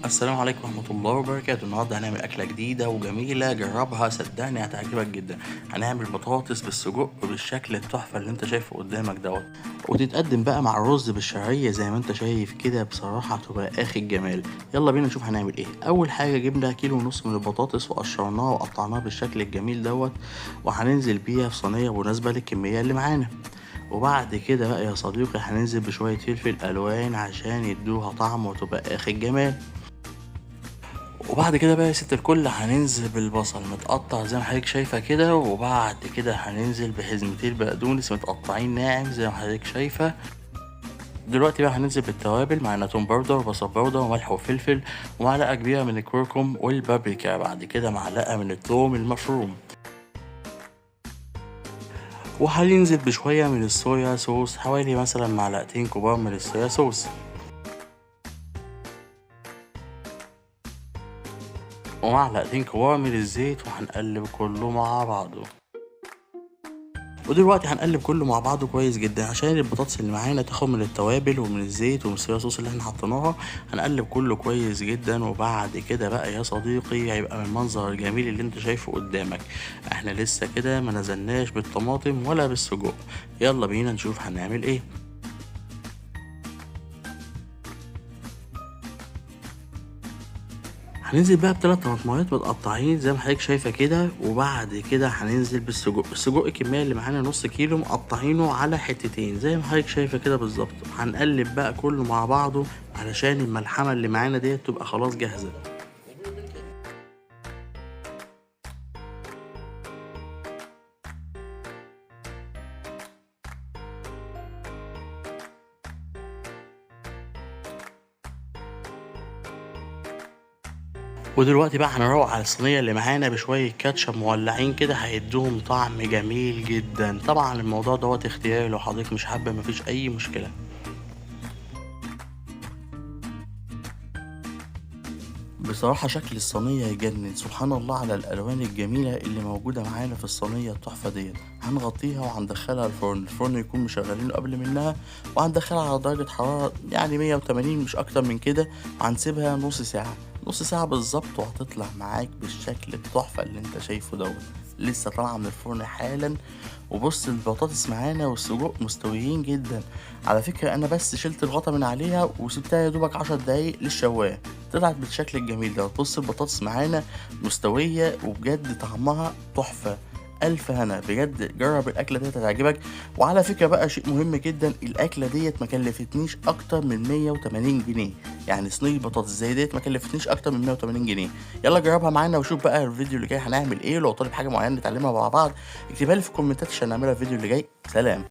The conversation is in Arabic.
السلام عليكم ورحمة الله وبركاته. النهارده هنعمل أكلة جديدة وجميلة، جربها صدقني هتعجبك جدا. هنعمل بطاطس بالسجق بالشكل التحفة اللي انت شايفه قدامك دوت، وتتقدم بقى مع الرز بالشعرية زي ما انت شايف كده. بصراحة هتبقى آخر الجمال. يلا بينا نشوف هنعمل ايه. أول حاجة جبنا كيلو ونص من البطاطس وقشرناها وقطعناها بالشكل الجميل دوت، وهننزل بيها في صينية مناسبة للكمية اللي معانا. وبعد كده بقى يا صديقي هننزل بشوية فلفل ألوان عشان يدوها طعم وتبقى آخر جمال. وبعد كده بقى يا ست الكل هننزل بالبصل متقطع زي ما حضرتك شايفة كده، وبعد كده هننزل بحزمتين بقدونس متقطعين ناعم زي ما حضرتك شايفة. دلوقتي بقى هننزل بالتوابل، معانا توم باودر وبصل باودر وملح وفلفل ومعلقة كبيرة من الكركم والبابريكا، بعد كده معلقة من الثوم المفروم. وهننزل بشوية من الصويا صوص، حوالي مثلا معلقتين كبار من الصويا صوص، ومعلقتين كبار من الزيت، وهنقلب كله مع بعضه. ودلوقتي هنقلب كله مع بعضه كويس جدا عشان البطاطس اللي معانا تاخد من التوابل ومن الزيت ومن الصويا صوص اللي احنا حطيناها. هنقلب كله كويس جدا، وبعد كده بقى يا صديقي هيبقى من المنظر الجميل اللي انت شايفه قدامك. احنا لسه كده ما نزلناش بالطماطم ولا بالسجق. يلا بينا نشوف هنعمل ايه. هننزل بقى بتلات طماطمايات متقطعين زي ما حضرتك شايفة كده، وبعد كده هننزل بالسجق. السجق الكمية اللي معانا نص كيلو مقطعينه على حتتين زي ما حضرتك شايفة كده بالظبط. هنقلب بقى كله مع بعضه علشان الملحمة اللي معانا ديت تبقى خلاص جاهزة. ودلوقتي بقى هنروق على الصينية اللي معانا بشوية كاتشب مولعين كده، هيدوهم طعم جميل جدا. طبعا الموضوع دوت اختياري، لو حضرتك مش حابة مفيش أي مشكلة. بصراحة شكل الصينية يجنن، سبحان الله على الألوان الجميلة اللي موجودة معانا في الصينية التحفة ديت. هنغطيها وهندخلها الفرن يكون مشغلينه قبل منها، وهندخلها على درجة حرارة يعني 180 مش أكتر من كده، وهنسيبها نص ساعة. نص ساعة بالظبط وهتطلع معاك بالشكل التحفة اللي انت شايفه دوت. لسه طالعة من الفرن حالا. وبص البطاطس معانا والسجق مستويين جدا. على فكرة أنا بس شلت الغطا من عليها وسبتها يا دوبك 10 دقايق للشواية، طلعت بالشكل الجميل ده. بص البطاطس معانا مستوية وبجد طعمها تحفة. ألف هنا بجد، جرب الأكلة ديت هتعجبك. وعلى فكرة بقى شيء مهم جدا، الأكلة ديت ما كلفتنيش أكتر من 180 جنيه. يعني صينية بطاطس زي ديت ما كلفتنيش أكتر من 180 جنيه. يلا جربها معانا وشوف بقى الفيديو اللي جاي هنعمل إيه. لو طالب حاجة معينة نتعلمها مع بعض اكتبها لي في الكومنتات عشان نعملها الفيديو اللي جاي. سلام.